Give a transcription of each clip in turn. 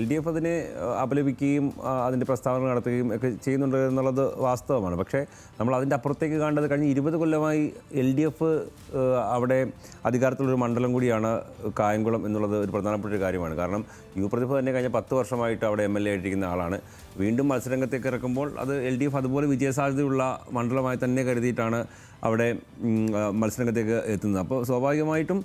LDF അതിനെ അപലപിക്കുകയും അതിൻ്റെ പ്രസ്താവന നടത്തുകയും ഒക്കെ ചെയ്യുന്നുണ്ട് എന്നുള്ളത് വാസ്തവമാണ്. പക്ഷേ നമ്മൾ അതിൻ്റെ അപ്പുറത്തേക്ക് കാണേണ്ടത് കഴിഞ്ഞ 20 കൊല്ലമായി LDF അവിടെ അധികാരത്തിലൊരു മണ്ഡലം കൂടിയാണ് കായംകുളം എന്നുള്ളത് ഒരു പ്രധാനപ്പെട്ട ഒരു കാര്യമാണ്. കാരണം പ്രതിഭ തന്നെ കഴിഞ്ഞ 10 വർഷമായിട്ട് അവിടെ MLA ആയിട്ടിരിക്കുന്ന ആളാണ്. വീണ്ടും മത്സരരംഗത്തേക്ക് ഇറക്കുമ്പോൾ അത് LDF അതുപോലെ വിജയസാധ്യതയുള്ള മണ്ഡലമായി തന്നെ കരുതിയിട്ടാണ് അവിടെ മത്സരരംഗത്തേക്ക് എത്തുന്നത്. അപ്പോൾ സ്വാഭാവികമായിട്ടും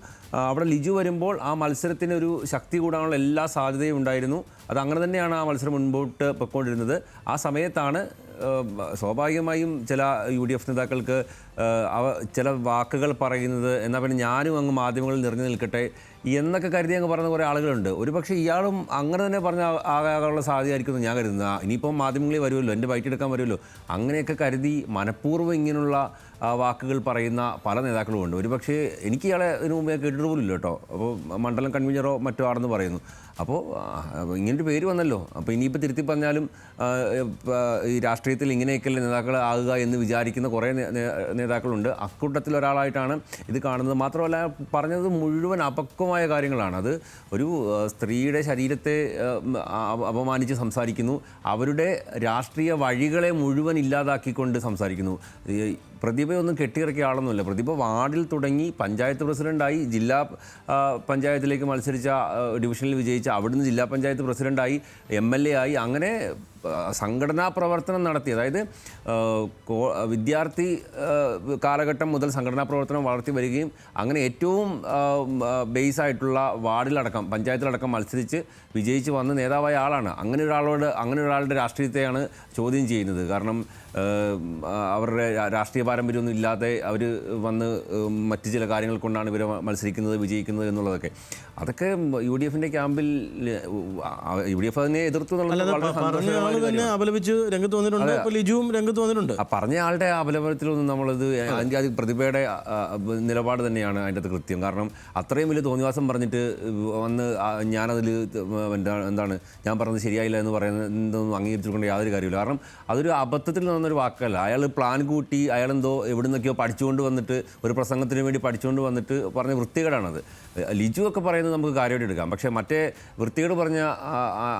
അവിടെ ലിജു വരുമ്പോൾ ആ മത്സരത്തിനൊരു ശക്തി കൂടാനുള്ള എല്ലാ സാധ്യതയും ഉണ്ടായിരുന്നു. അത് അങ്ങനെ തന്നെയാണ് ആ മത്സരം മുൻപോട്ട് പൊയ്ക്കൊണ്ടിരുന്നത്. ആ സമയത്താണ് സ്വാഭാവികമായും ചില UDF നേതാക്കൾക്ക് ചില വാക്കുകൾ പറയുന്നത് എന്നാൽ പിന്നെ ഞാനും അങ്ങ് മാധ്യമങ്ങളിൽ നിറഞ്ഞു നിൽക്കട്ടെ എന്നൊക്കെ കരുതി അങ്ങ് പറയുന്ന കുറേ ആളുകളുണ്ട്. ഒരുപക്ഷെ ഇയാളും അങ്ങനെ തന്നെ പറഞ്ഞ ആകാനുള്ള സാധ്യതയായിരിക്കും ഞാൻ കരുതുന്നത്. ഇനിയിപ്പം മാധ്യമങ്ങളിൽ വരുമല്ലോ, എൻ്റെ ബൈറ്റ് എടുക്കാൻ വരുമല്ലോ, അങ്ങനെയൊക്കെ കരുതി മനഃപൂർവ്വം ഇങ്ങനെയുള്ള വാക്കുകൾ പറയുന്ന പല നേതാക്കളുമുണ്ട്. ഒരുപക്ഷെ എനിക്ക് ഇയാളെ ഇതിനു മുമ്പേ കേട്ടിട്ട് പോലുമില്ല കേട്ടോ. അപ്പോൾ മണ്ഡലം കൺവീനറോ മറ്റോ ആണെന്ന് പറയുന്നു. അപ്പോൾ ഇങ്ങനൊരു പേര് വന്നല്ലോ. അപ്പോൾ ഇനിയിപ്പോൾ തിരുത്തി പറഞ്ഞാലും ഈ രാഷ്ട്രീയത്തിൽ ഇങ്ങനെയൊക്കെയല്ലേ നേതാക്കൾ ആകുക എന്ന് വിചാരിക്കുന്ന കുറേ നേതാക്കളുണ്ട്. അക്കൂട്ടത്തിൽ ഒരാളായിട്ടാണ് ഇത് കാണുന്നത്. മാത്രമല്ല പറഞ്ഞത് മുഴുവൻ അപക്വമായ കാര്യങ്ങളാണ്. അത് ഒരു സ്ത്രീയുടെ ശരീരത്തെ അപമാനിച്ച് സംസാരിക്കുന്നു, അവരുടെ രാഷ്ട്രീയ വഴികളെ മുഴുവൻ ഇല്ലാതാക്കിക്കൊണ്ട് സംസാരിക്കുന്നു. പ്രതിഭയൊന്നും കെട്ടിയിറക്കിയ ആളൊന്നുമില്ല. പ്രതിഭ വാർഡിൽ തുടങ്ങി പഞ്ചായത്ത് പ്രസിഡൻ്റായി, ജില്ലാ പഞ്ചായത്തിലേക്ക് മത്സരിച്ച, ഡിവിഷനിൽ വിജയിച്ച, അവിടുന്ന് ജില്ലാ പഞ്ചായത്ത് പ്രസിഡൻ്റായി, MLA ആയി, അങ്ങനെ സംഘടനാ പ്രവർത്തനം നടത്തി. അതായത് വിദ്യാർത്ഥി കാലഘട്ടം മുതൽ സംഘടനാ പ്രവർത്തനം വളർത്തി വരികയും അങ്ങനെ ഏറ്റവും ബേസായിട്ടുള്ള വാർഡിലടക്കം പഞ്ചായത്തിലടക്കം മത്സരിച്ച് വിജയിച്ച് വന്ന് നേതാവായ ആളാണ്. അങ്ങനെ ഒരാളുടെ രാഷ്ട്രീയത്തെയാണ് ചോദ്യം ചെയ്യുന്നത്. കാരണം അവരുടെ രാഷ്ട്രീയ പാരമ്പര്യമൊന്നും ഇല്ലാതെ അവർ വന്ന് മറ്റ് ചില കാര്യങ്ങൾ കൊണ്ടാണ് ഇവർ മത്സരിക്കുന്നത്, വിജയിക്കുന്നത് എന്നുള്ളതൊക്കെ. അതൊക്കെ UDFൻ്റെ ക്യാമ്പിൽ UDF അതിനെ എതിർത്തു പറഞ്ഞ ആളുടെ അപലപനത്തിലൊന്നും നമ്മളത് അതിൻ്റെ പ്രതിഭയുടെ നിലപാട് തന്നെയാണ് അതിൻ്റെ അകത്ത് കൃത്യം. കാരണം അത്രയും വലിയ തോന്നിവാസം പറഞ്ഞിട്ട് വന്ന് ഞാനതിൽ എന്താണ് ഞാൻ പറഞ്ഞത് ശരിയായില്ല എന്ന് പറയുന്നതൊന്നും അംഗീകരിച്ചുകൊണ്ട് യാതൊരു കാര്യമില്ല. കാരണം അതൊരു അബദ്ധത്തിൽ നിന്നൊരു വാക്കല്ല. അയാൾ പ്ലാൻ കൂട്ടി അയാളെന്തോ എവിടെ നിന്നൊക്കെയോ പഠിച്ചുകൊണ്ട് വന്നിട്ട് ഒരു പ്രസംഗത്തിന് വേണ്ടി പഠിച്ചുകൊണ്ട് വന്നിട്ട് പറഞ്ഞ വൃത്തികേടാണത്. ലിജു ഒക്കെ പറയുന്നത് നമുക്ക് കാര്യമായിട്ട് എടുക്കാം. പക്ഷേ മറ്റേ വൃത്തികേട് പറഞ്ഞ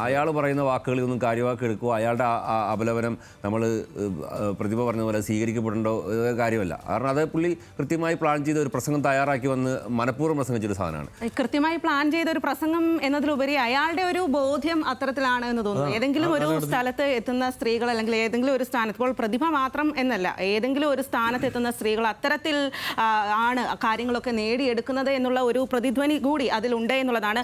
അയാൾ പറയുന്ന വാക്കുകളിൽ കാര്യമാക്കി എടുക്കുക, അയാളുടെ അപലപനം നമ്മൾ പ്രതിഭ പറഞ്ഞ പോലെ സ്വീകരിക്കപ്പെടേണ്ടോ കാര്യമല്ല. കാരണം അത് പുള്ളി കൃത്യമായി പ്ലാൻ ചെയ്ത ഒരു പ്രസംഗം തയ്യാറാക്കി വന്ന് മനഃപൂർവ്വം പ്രസംഗിച്ചൊരു സാധനമാണ്. കൃത്യമായി പ്ലാൻ ചെയ്ത ഒരു പ്രസംഗം എന്നതിലുപരി അയാളുടെ ഒരു ബോധ്യം അത്തരത്തിലാണ് എന്ന് തോന്നുന്നു. ഏതെങ്കിലും ഒരു സ്ഥലത്ത് എത്തുന്ന സ്ത്രീകൾ അല്ലെങ്കിൽ ഏതെങ്കിലും ഒരു സ്ഥാനത്ത്, ഇപ്പോൾ പ്രതിഭ മാത്രം എന്നല്ല, ഏതെങ്കിലും ഒരു സ്ഥാനത്ത് എത്തുന്ന സ്ത്രീകൾ അത്തരത്തിൽ ആണ് കാര്യങ്ങളൊക്കെ നേടിയെടുക്കുന്നത് എന്നുള്ള ഒരു പ്രതിധ്വനി കൂടി അതിലുണ്ട് എന്നുള്ളതാണ്.